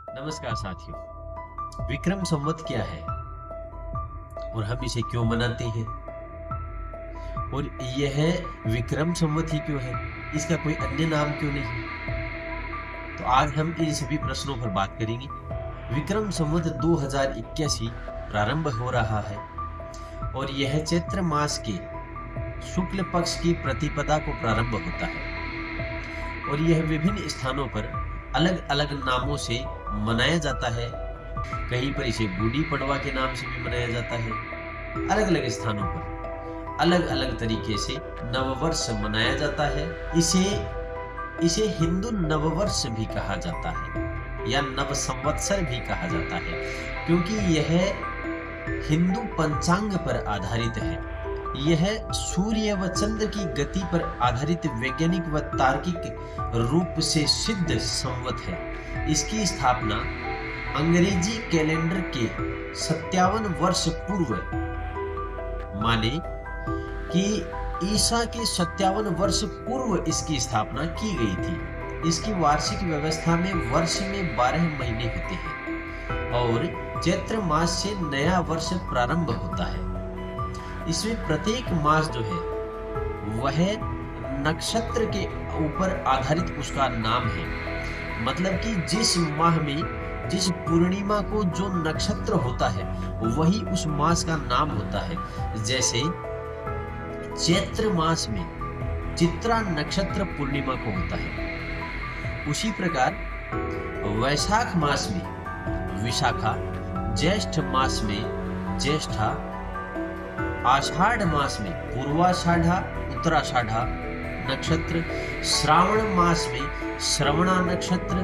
नमस्कार साथियों। विक्रम संवत क्या है और हम इसे क्यों मनाते हैं, और यह विक्रम संवत ही क्यों है, इसका कोई अन्य नाम क्यों नहीं? तो आज हम इन सभी प्रश्नों पर बात करेंगे। विक्रम संवत 2081 प्रारंभ हो रहा है और यह चैत्र मास के शुक्ल पक्ष की प्रतिपदा को प्रारंभ होता है और यह विभिन्न स्थानों पर अलग अलग नामों से मनाया जाता है। कहीं पर इसे गुड़ी पड़वा के नाम से भी मनाया जाता है। अलग अलग स्थानों पर अलग अलग तरीके से नववर्ष मनाया जाता है। इसे हिंदू नववर्ष भी कहा जाता है या नव संवत्सर भी कहा जाता है, क्योंकि यह हिंदू पंचांग पर आधारित है। यह सूर्य व चंद्र की गति पर आधारित वैज्ञानिक व तार्किक रूप से सिद्ध संवत है। इसकी स्थापना अंग्रेजी कैलेंडर के 57 वर्ष पूर्व, माने कि ईसा के 57 वर्ष पूर्व इसकी स्थापना की गई थी। इसकी वार्षिक व्यवस्था में वर्ष में 12 महीने होते हैं और चैत्र मास से नया वर्ष प्रारंभ होता है। इसमें प्रत्येक मास जो है वह नक्षत्र के ऊपर आधारित उसका नाम है। मतलब कि जिस माह में जिस पूर्णिमा को जो नक्षत्र होता है वही उस मास का नाम होता है। जैसे चैत्र मास में चित्रा नक्षत्र पूर्णिमा को होता है, उसी प्रकार वैशाख मास में विशाखा, ज्येष्ठ मास में ज्येष्ठा, आषाढ़ मास में पूर्वाषाढ़ा उत्तराषाढ़ा नक्षत्र, श्रावण मास में श्रवणा नक्षत्र,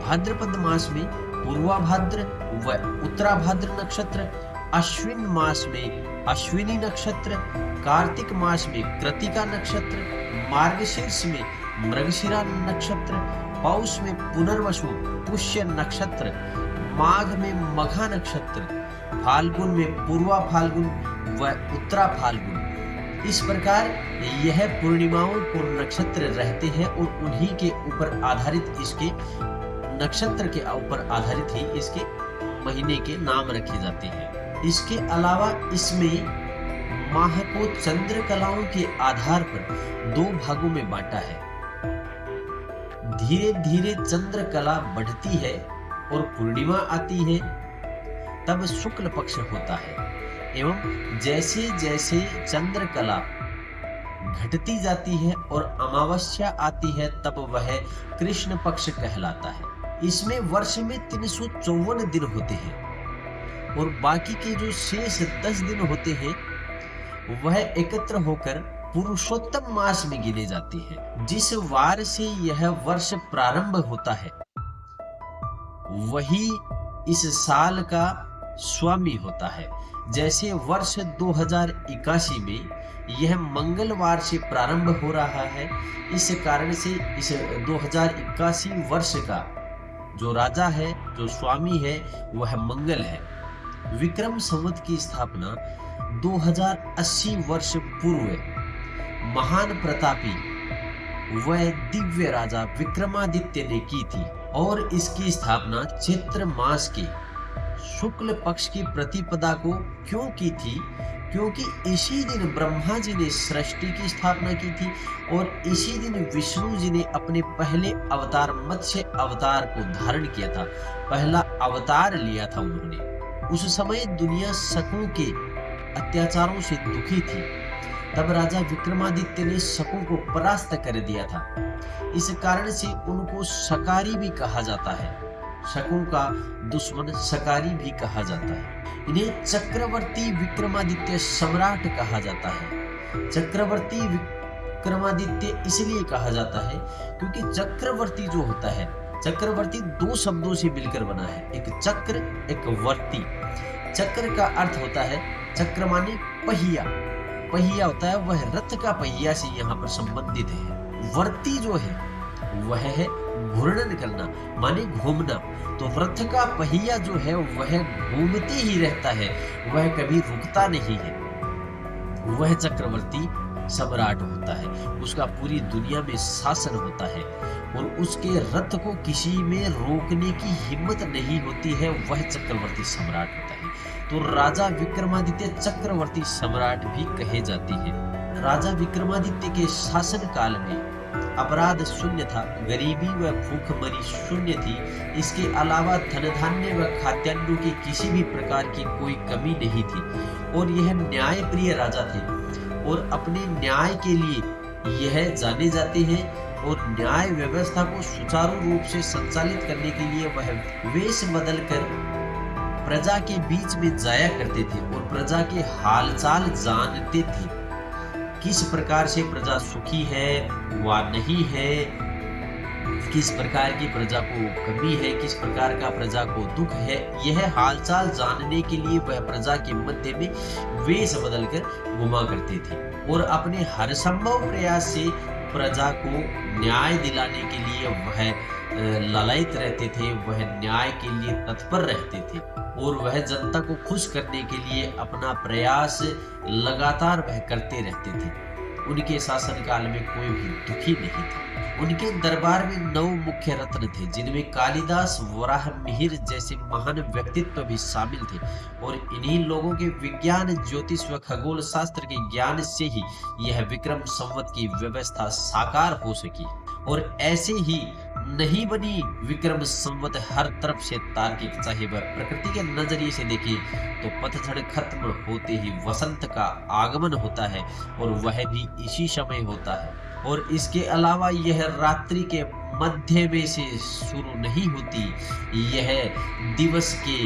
भाद्रपद मास में पूर्वाभाद्र व उत्तराभाद्र नक्षत्र, अश्विन मास में अश्विनी नक्षत्र, कार्तिक मास में कृतिका नक्षत्र, मार्गशीर्ष में मृगशिरा नक्षत्र, पौष में पुनर्वसु पुष्य नक्षत्र, माघ में मघा नक्षत्र, फाल्गुन में पूर्वा फाल्गुन व उत्तरा फाल्गुन। इस प्रकार यह पूर्णिमाओं को नक्षत्र रहते हैं और उन्हीं के ऊपर आधारित, इसके नक्षत्र के ऊपर आधारित ही इसके महीने के नाम रखे जाते हैं। इसके अलावा इसमें माह को चंद्र कलाओं के आधार पर 2 भागों में बांटा है। धीरे धीरे चंद्र कला बढ़ती है और पूर्णिमा आती है, तब शुक्ल पक्ष होता है, एवं जैसे जैसे चंद्र कला घटती जाती है और अमावस्या आती है तब वह कृष्ण पक्ष कहलाता है। इसमें वर्ष में 354 दिन होते हैं और बाकी के जो शेष 10 दिन होते हैं वह एकत्र होकर पुरुषोत्तम मास में गिने जाते हैं। जिस वार से यह वर्ष प्रारंभ होता है वही इस साल का स्वामी होता है। जैसे वर्ष 2081 में यह मंगलवार से प्रारंभ हो रहा है, इस कारण से इस 2081 वर्ष का जो राजा है, जो स्वामी है, वह मंगल है। विक्रम संवत की स्थापना 2080 वर्ष पूर्व महान प्रतापी व दिव्य राजा विक्रमादित्य ने की थी और इसकी स्थापना चैत्र मास के शुक्ल पक्ष की प्रतिपदा को क्यों की थी? क्योंकि इसी दिन ब्रह्मा जी ने सृष्टि की स्थापना की थी और इसी दिन विष्णु जी ने अपने पहले अवतार मत्स्य अवतार को धारण किया था, पहला अवतार लिया था उन्होंने। उस समय दुनिया शकों के अत्याचारों से दुखी थी, तब राजा विक्रमादित्य ने शकों को परास्त कर दिया था। इस कारण से उनको शकारी भी कहा जाता है, शकों का दुश्मन शकारी भी कहा जाता है। इन्हें चक्रवर्ती विक्रमादित्य सम्राट कहा जाता है। चक्रवर्ती विक्रमादित्य इसलिए कहा जाता है क्योंकि चक्रवर्ती जो होता है, चक्रवर्ती 2 शब्दों से मिलकर बना है, एक चक्र एक वर्ती। चक्र का अर्थ होता है, चक्र माने पहिया, पहिया होता है वह रथ का पहिया से यहाँ पर संबंधित है। वर्ती जो है वह है घूर्णन करना, माने घूमना। तो रथ का पहिया जो है वह घूमते ही रहता है, वह कभी रुकता नहीं है। वह चक्रवर्ती सम्राट होता है, उसका पूरी दुनिया में शासन होता है। और उसके रथ को किसी में रोकने की हिम्मत नहीं होती है, वह चक्रवर्ती सम्राट होता है। तो राजा विक्रमादित्य चक्रवर्ती सम्राट भी कहे जाते हैं। राजा विक्रमादित्य के शासन काल में अपराध शून्य था, गरीबी व भूखमरी शून्य थी। इसके अलावा धन धान्य व खाद्यान्नों की किसी भी प्रकार की कोई कमी नहीं थी और यह न्याय प्रिय राजा थे और अपने न्याय के लिए यह जाने जाते हैं और न्याय व्यवस्था को सुचारू रूप से संचालित करने के लिए वह वेश बदलकर प्रजा के बीच में जाया करते थे और प्रजा के हालचाल जानते थे। किस प्रकार से प्रजा सुखी है वा नहीं है, किस प्रकार की प्रजा को कमी है, किस प्रकार का प्रजा को दुख है, यह हालचाल जानने के लिए वह प्रजा के मध्य में वेश बदलकर घुमा करते थे और अपने हर संभव प्रयास से प्रजा को न्याय दिलाने के लिए वह लालायित रहते थे, वह न्याय के लिए तत्पर रहते थे और वह जनता को खुश करने के लिए अपना प्रयास लगातार वह करते रहते थे। उनके शासन काल में कोई भी दुखी नहीं था। उनके दरबार में 9 मुख्य रत्न थे, जिनमें कालिदास, वराह मिहिर जैसे महान व्यक्तित्व भी शामिल थे और इन्हीं लोगों के विज्ञान, ज्योतिष व खगोल शास्त्र के ज्ञान से ही यह विक्रम संवत की व्यवस्था साकार हो सकी और ऐसे ही नहीं बनी विक्रम संवत हर तरफ से तार्किक। चाहे वह प्रकृति के नजरिए से देखें तो पतझड़ खत्म होते ही वसंत का आगमन होता है और वह भी इसी समय होता है और इसके अलावा यह रात्रि के मध्य में से शुरू नहीं होती, यह दिवस के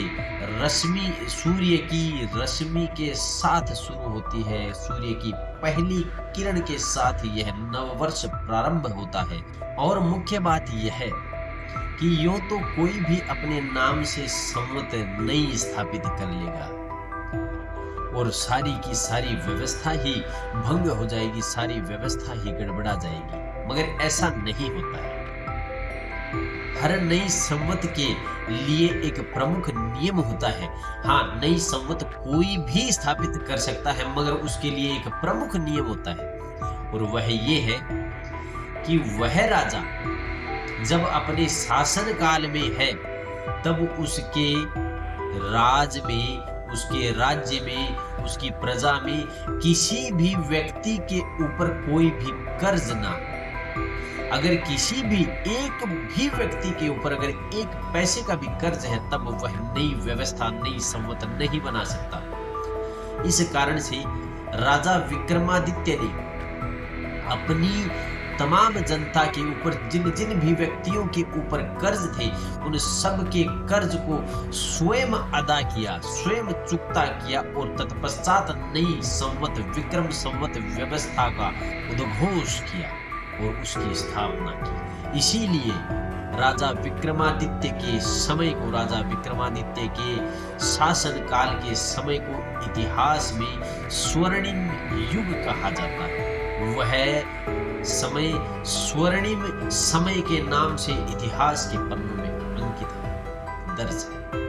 रश्मि, सूर्य की रश्मि के साथ शुरू होती है। सूर्य की पहली किरण के साथ यह नववर्ष प्रारंभ होता है और मुख्य बात यह है कि यूं तो कोई भी अपने नाम से संवत नहीं स्थापित कर लेगा और सारी की सारी व्यवस्था ही भंग हो जाएगी, सारी व्यवस्था ही गड़बड़ा जाएगी, मगर ऐसा नहीं होता है। हर नई संवत के लिए एक प्रमुख नियम होता है। हाँ, नई संवत कोई भी स्थापित कर सकता है, मगर उसके लिए एक प्रमुख नियम होता है और वह ये है कि वह राजा जब अपने शासन काल में है तब उसके राज में, उसके राज्य में, उसकी प्रजा में किसी भी व्यक्ति के ऊपर कोई भी कर्ज ना। अगर किसी भी एक भी व्यक्ति के ऊपर अगर एक पैसे का भी कर्ज है तब वह नई व्यवस्था, नई संवत नहीं बना सकता। इस कारण से राजा विक्रमादित्य ने अपनी तमाम जनता के ऊपर जिन जिन भी व्यक्तियों के ऊपर कर्ज थे उन सब के कर्ज को स्वयं अदा किया, स्वयं चुकता किया और तत्पश्चात नई संवत, विक्रम संवत व्यवस्था का उद्घोष किया और उसकी स्थापना की। इसीलिए राजा विक्रमादित्य के समय को, राजा विक्रमादित्य के शासन काल के समय को इतिहास में स्वर्णिम युग कहा जाता है। वह समय स्वर्णिम समय के नाम से इतिहास के पन्नों में अंकित है, दर्ज है।